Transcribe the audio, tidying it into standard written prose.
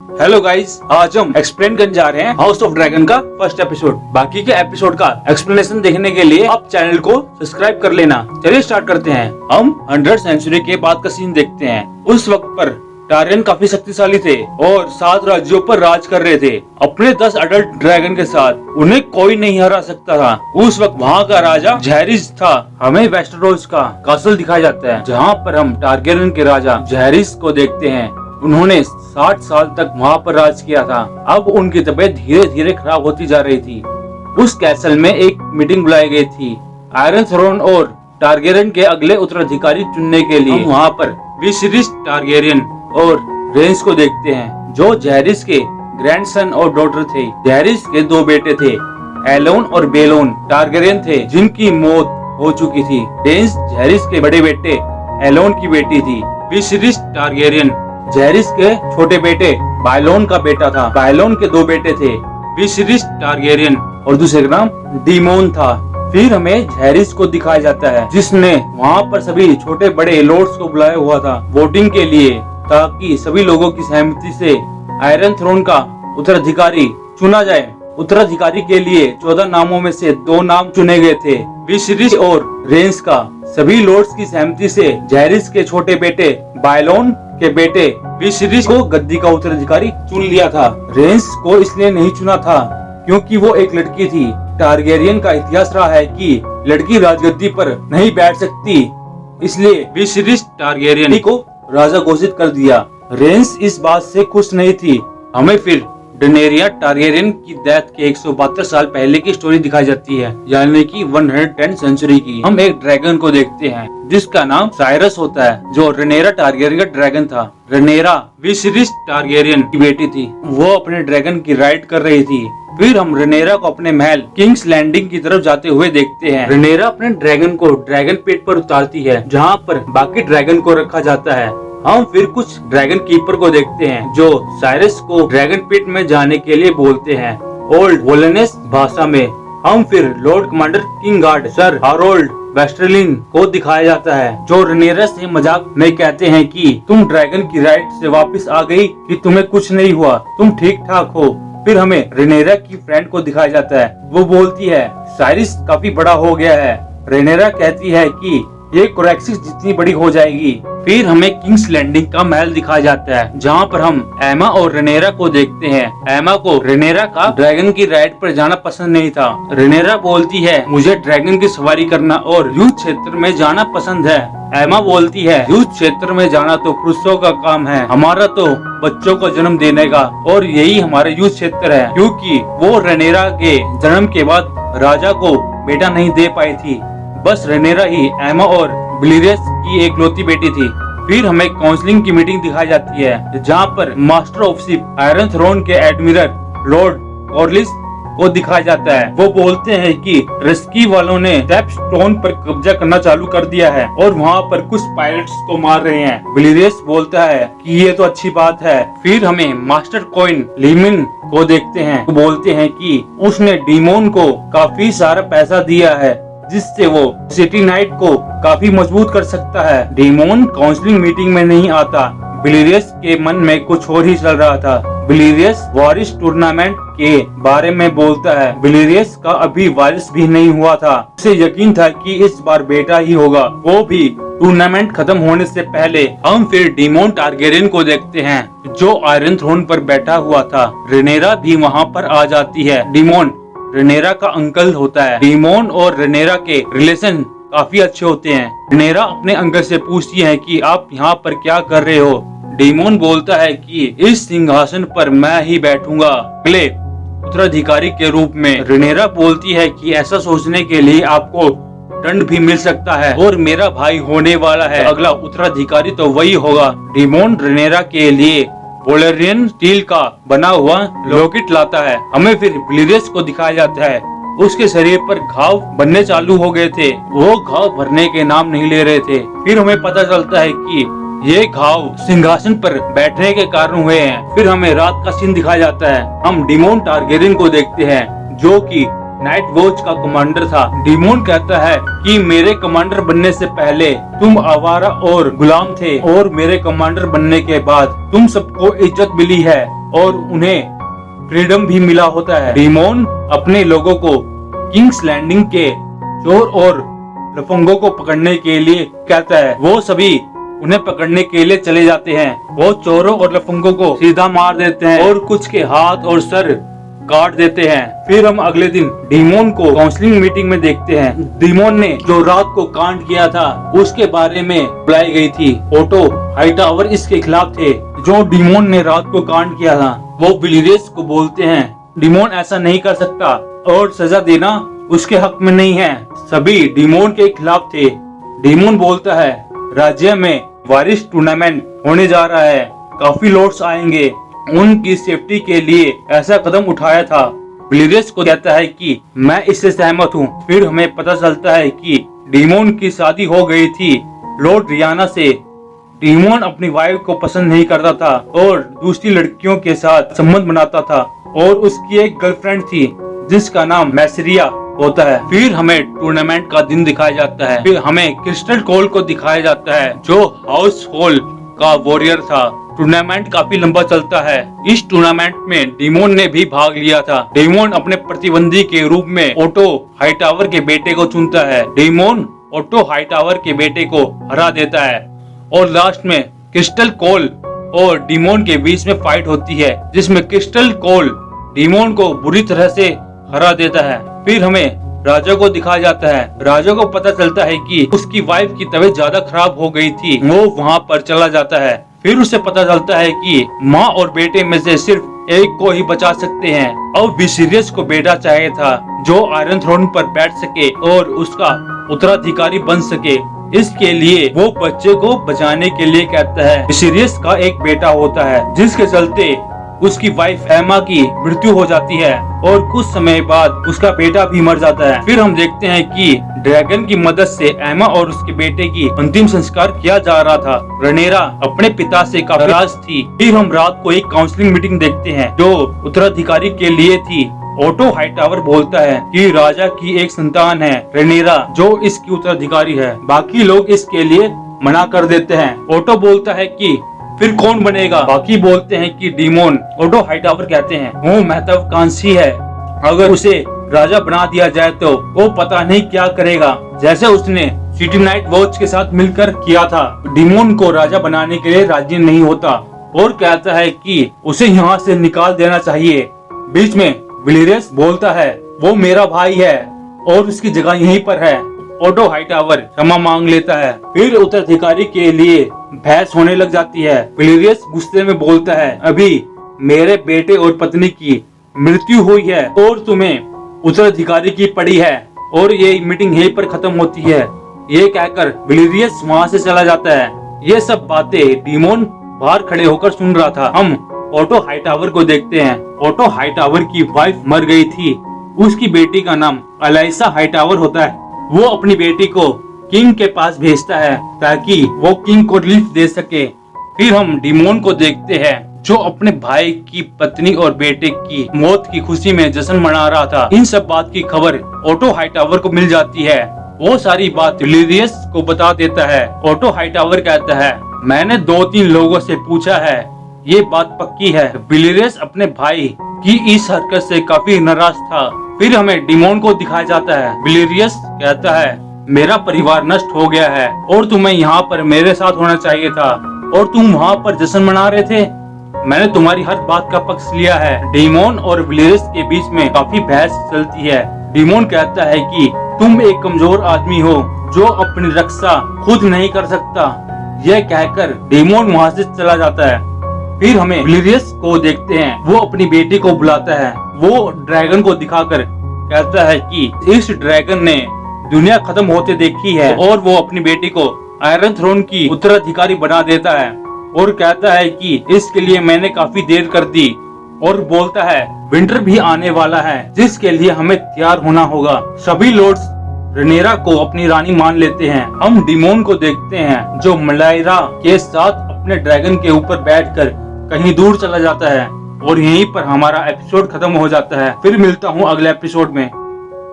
Hello guys, आज हम explain करने जा रहे हैं हाउस ऑफ ड्रैगन का फर्स्ट एपिसोड। बाकी के एपिसोड का एक्सप्लेनेशन देखने के लिए आप चैनल को सब्सक्राइब कर लेना। चलिए स्टार्ट करते हैं। हम 100 सेंचुरी के बाद का सीन देखते हैं। उस वक्त पर टारियन काफी शक्तिशाली थे और 7 राज्यों पर राज कर रहे थे अपने 10 अडल्ट ड्रैगन के साथ। उन्हें कोई नहीं हरा सकता था। उस वक्त वहाँ का राजा जहरिस था। हमें वेस्टरोस का कासल दिखाया जाता है, जहाँ पर हम टारगेरियन के राजा जहरिस को देखते हैं। उन्होंने 60 साल तक वहाँ पर राज किया था। अब उनकी तबीयत धीरे धीरे खराब होती जा रही थी। उस कैसल में एक मीटिंग बुलाई गई थी आयरन थ्रोन और टारगेरियन के अगले उत्तराधिकारी चुनने के लिए। वहाँ पर विसरिस टारगेरियन और रेंस को देखते हैं, जो जहरिस के ग्रैंडसन और डॉटर थे। जहरिस के 2 बेटे थे, एलोन और बेलोन टारगेरियन थे, जिनकी मौत हो चुकी थी। रेंस जहरिस के बड़े बेटे एलोन की बेटी थी। विसरिस टारगेरियन जहरिस के छोटे बेटे बायलोन का बेटा था। बायलोन के 2 बेटे थे, विसरिस टारगेरियन और दूसरे का नाम डीमोन था। फिर हमें जहरिस को दिखाया जाता है, जिसने वहाँ पर सभी छोटे बड़े लॉर्ड्स को बुलाया हुआ था वोटिंग के लिए, ताकि सभी लोगों की सहमति से आयरन थ्रोन का उत्तराधिकारी चुना जाए। उत्तराधिकारी के लिए 14 नामों में से 2 नाम चुने गए थे, विसरिस और रेंस का। सभी लॉर्ड्स की सहमति से जहरिस के छोटे बेटे बायलोन के बेटे विसरिस को गद्दी का उत्तराधिकारी चुन लिया था। रेंस को इसलिए नहीं चुना था क्योंकि वो एक लड़की थी। टारगेरियन का इतिहास रहा है कि लड़की राजगद्दी पर नहीं बैठ सकती, इसलिए विसरिस टारगेरियन को राजा घोषित कर दिया। रेंस इस बात से खुश नहीं थी। हमें फिर डेनेरिया टारगेरियन की डेथ के 172 साल पहले की स्टोरी दिखाई जाती है, यानी कि 110 सेंचुरी की। हम एक ड्रैगन को देखते हैं जिसका नाम साइरस होता है, जो रेनेरा टारगेरियन का ड्रैगन था। रेनेरा विसरिस टारगेरियन की बेटी थी। वो अपने ड्रैगन की राइड कर रही थी। फिर हम रेनेरा को अपने महल किंग्स लैंडिंग की तरफ जाते हुए देखते हैं। रेनेरा अपने ड्रैगन को ड्रैगन पेट पर उतारती है, जहाँ पर बाकी ड्रैगन को रखा जाता है। हम फिर कुछ ड्रैगन कीपर को देखते हैं, जो साइरस को ड्रैगन पिट में जाने के लिए बोलते हैं ओल्ड वोलेनेस भाषा में। हम फिर lord commander king guard sir Harold Westerling को दिखाया जाता है, जो रेनेरा से मजाक में कहते हैं कि तुम ड्रैगन की राइड से वापस आ गई कि तुम्हें कुछ नहीं हुआ, तुम ठीक ठाक हो। फिर हमें रेनेरा की फ्रेंड को दिखाया जाता है। वो बोलती है साइरस काफी बड़ा हो गया है। रेनेरा कहती है कि ये कोरेक्सिस जितनी बड़ी हो जाएगी। फिर हमें किंग्स लैंडिंग का महल दिखाया जाता है, जहाँ पर हम एमा और रेनेरा को देखते हैं। एमा को रेनेरा का ड्रैगन की राइड पर जाना पसंद नहीं था। रेनेरा बोलती है मुझे ड्रैगन की सवारी करना और युद्ध क्षेत्र में जाना पसंद है। एमा बोलती है युद्ध क्षेत्र में जाना तो पुरुषों का काम है, हमारा तो बच्चों को जन्म देने का, और यही हमारा युद्ध क्षेत्र है। क्योंकि वो रेनेरा के जन्म के बाद राजा को बेटा नहीं दे पाई थी। बस रेनेरा ही एमा और विलिरियस की एकलौती बेटी थी। फिर हमें काउंसलिंग की मीटिंग दिखाई जाती है, जहाँ पर master of ship iron throne के एडमिरल लॉर्ड कॉर्लिस को दिखाया जाता है। वो बोलते हैं कि रेस्की वालों ने स्टेपस्टोन पर कब्जा करना चालू कर दिया है और वहाँ पर कुछ पायलट्स को मार रहे हैं। विलिरियस बोलता है कि ये तो अच्छी बात है। फिर हमें मास्टर कॉइन लीमिन को देखते हैं। वो बोलते हैं कि उसने डीमोन को काफी सारा पैसा दिया है, जिससे वो सिटी नाइट को काफी मजबूत कर सकता है। डीमोन काउंसलिंग मीटिंग में नहीं आता। विलिरियस के मन में कुछ और ही चल रहा था। विलिरियस वारिस टूर्नामेंट के बारे में बोलता है। विलिरियस का अभी वारिस भी नहीं हुआ था। उसे यकीन था कि इस बार बेटा ही होगा, वो भी टूर्नामेंट खत्म होने से पहले। हम फिर डीमोन टारगेरियन को देखते हैं, जो आयरन थ्रोन पर बैठा हुआ था। रेनेरा भी वहाँ पर आ जाती है। डीमोन रेनेरा का अंकल होता है। डीमोन और रेनेरा के रिलेशन काफी अच्छे होते हैं। रेनेरा अपने अंकल से पूछती है कि आप यहाँ पर क्या कर रहे हो। डीमोन बोलता है कि इस सिंहासन पर मैं ही बैठूंगा अगले उत्तराधिकारी के रूप में। रेनेरा बोलती है कि ऐसा सोचने के लिए आपको दंड भी मिल सकता है, और मेरा भाई होने वाला है अगला उत्तराधिकारी तो वही होगा। डीमोन रेनेरा के लिए वोलेरियन स्टील का बना हुआ लॉकेट लाता है। हमें फिर विलिरियस को दिखाया जाता है। उसके शरीर पर घाव बनने चालू हो गए थे। वो घाव भरने के नाम नहीं ले रहे थे। फिर हमें पता चलता है कि ये घाव सिंहासन पर बैठने के कारण हुए हैं। फिर हमें रात का सीन दिखाया जाता है। हम डीमोन टारगेरियन को देखते हैं, जो कि नाइट वॉच का कमांडर था। डीमोन कहता है कि मेरे कमांडर बनने से पहले तुम आवारा और गुलाम थे, और मेरे कमांडर बनने के बाद तुम सबको इज्जत मिली है और उन्हें फ्रीडम भी मिला होता है। डीमोन अपने लोगों को किंग्स लैंडिंग के चोर और लफंगों को पकड़ने के लिए कहता है। वो सभी उन्हें पकड़ने के लिए चले जाते हैं। वो चोरों और लफंगों को सीधा मार देते हैं और कुछ के हाथ और सर काट देते हैं। फिर हम अगले दिन डीमोन को काउंसलिंग मीटिंग में देखते हैं। डीमोन ने जो रात को कांड किया था उसके बारे में बुलाई गई थी। ओटो हाईटावर इसके खिलाफ थे। जो डीमोन ने रात को कांड किया था वो विलिरियस को बोलते हैं डीमोन ऐसा नहीं कर सकता और सजा देना उसके हक में नहीं है। सभी डीमोन के खिलाफ थे। डीमोन बोलता है राज्य में वारिस टूर्नामेंट होने जा रहा है, काफी लॉर्ड्स आएंगे, उनकी सेफ्टी के लिए ऐसा कदम उठाया था। विलिरियस को कहता है कि मैं इससे सहमत हूँ। फिर हमें पता चलता है कि डीमोन की शादी हो गई थी लॉर्ड रियाना से। डीमोन अपनी वाइफ को पसंद नहीं करता था और दूसरी लड़कियों के साथ संबंध बनाता था, और उसकी एक गर्लफ्रेंड थी जिसका नाम मैसरिया होता है। फिर हमें टूर्नामेंट का दिन दिखाया जाता है। फिर हमें क्रिस्टल कोल को दिखाया जाता है जो हाउस होल्ड का वॉरियर था। टूर्नामेंट काफी लंबा चलता है। इस टूर्नामेंट में डीमोन ने भी भाग लिया था। डीमोन अपने प्रतिद्वंदी के रूप में ओटो हाईटावर के बेटे को चुनता है। डीमोन ओटो हाईटावर के बेटे को हरा देता है और लास्ट में क्रिस्टल कोल और डीमोन के बीच में फाइट होती है, जिसमें क्रिस्टल कोल डीमोन को बुरी तरह से हरा देता है। फिर हमें राजा को दिखाया जाता है। राजा को पता चलता है कि उसकी वाइफ की तबीयत ज्यादा खराब हो गई थी। वो वहाँ पर चला जाता है। फिर उसे पता चलता है कि माँ और बेटे में से सिर्फ एक को ही बचा सकते हैं। अब विसिरियस को बेटा चाहिए था जो आयरन थ्रोन पर बैठ सके और उसका उत्तराधिकारी बन सके। इसके लिए वो बच्चे को बचाने के लिए कहता है। विसिरियस का एक बेटा होता है जिसके चलते उसकी वाइफ एमा की मृत्यु हो जाती है और कुछ समय बाद उसका बेटा भी मर जाता है। फिर हम देखते हैं कि ड्रैगन की मदद से एमा और उसके बेटे की अंतिम संस्कार किया जा रहा था। रनेरा अपने पिता से काफी नाराज थी। फिर हम रात को एक काउंसलिंग मीटिंग देखते हैं जो उत्तराधिकारी के लिए थी। ओटो हाईटावर बोलता है कि राजा की एक संतान है रेनेरा जो इसकी उत्तराधिकारी है। बाकी लोग इसके लिए मना कर देते हैं। ओटो बोलता है कि फिर कौन बनेगा? बाकी बोलते हैं कि डीमोन। ओटो हाईटावर कहते हैं वो महत्वाकांक्षी है, अगर उसे राजा बना दिया जाए तो वो पता नहीं क्या करेगा, जैसे उसने सिटी नाइट वॉच के साथ मिलकर किया था। डीमोन को राजा बनाने के लिए राजी नहीं होता और कहता है कि उसे यहाँ से निकाल देना चाहिए। बीच में विलिरियस बोलता है वो मेरा भाई है और उसकी जगह यहीं पर है। ओटो हाईटावर क्षमा मांग लेता है। फिर उत्तराधिकारी के लिए बहस होने लग जाती है। विलिरियस गुस्से में बोलता है अभी मेरे बेटे और पत्नी की मृत्यु हुई है और तुम्हें उत्तराधिकारी की पड़ी है, और ये मीटिंग यहीं पर खत्म होती है। ये कहकर विलिरियस वहाँ से चला जाता है। ये सब बातें डीमोन बाहर खड़े होकर सुन रहा था। हम ओटो हाईटावर को देखते हैं। ओटो हाईटावर की वाइफ मर गई थी। उसकी बेटी का नाम अलाइसा हाईटावर होता है। वो अपनी बेटी को किंग के पास भेजता है ताकि वो किंग को रिलीफ दे सके। फिर हम डीमोन को देखते हैं जो अपने भाई की पत्नी और बेटे की मौत की खुशी में जश्न मना रहा था। इन सब बात की खबर ओटो हाईटावर को मिल जाती है। वो सारी बात विलिरियस को बता देता है। ओटो हाईटावर कहता है मैंने 2-3 लोगों से पूछा है, ये बात पक्की है। विलिरियस अपने भाई की इस हरकत से काफी नाराज था। फिर हमें डीमोन को दिखाया जाता है। विलिरियस कहता है मेरा परिवार नष्ट हो गया है और तुम्हें यहाँ पर मेरे साथ होना चाहिए था, और तुम वहाँ पर जश्न मना रहे थे। मैंने तुम्हारी हर बात का पक्ष लिया है। डीमोन और विलिरियस के बीच में काफी बहस चलती है। डीमोन कहता है कि तुम एक कमजोर आदमी हो जो अपनी रक्षा खुद नहीं कर सकता। यह कहकर डीमोन वहाँ से चला जाता है। फिर हमें विलिरियस को देखते हैं। वो अपनी बेटी को बुलाता है। वो ड्रैगन को दिखाकर कहता है कि इस ड्रैगन ने दुनिया खत्म होते देखी है, और वो अपनी बेटी को आयरन थ्रोन की उत्तराधिकारी बना देता है और कहता है कि इसके लिए मैंने काफी देर कर दी, और बोलता है विंटर भी आने वाला है जिसके लिए हमें तैयार होना होगा। सभी लॉर्ड्स रनेरा को अपनी रानी मान लेते हैं। हम डीमोन को देखते हैं जो मलाइरा के साथ अपने ड्रैगन के ऊपर बैठकर कहीं दूर चला जाता है, और यहीं पर हमारा एपिसोड खत्म हो जाता है। फिर मिलता हूँ अगले एपिसोड में।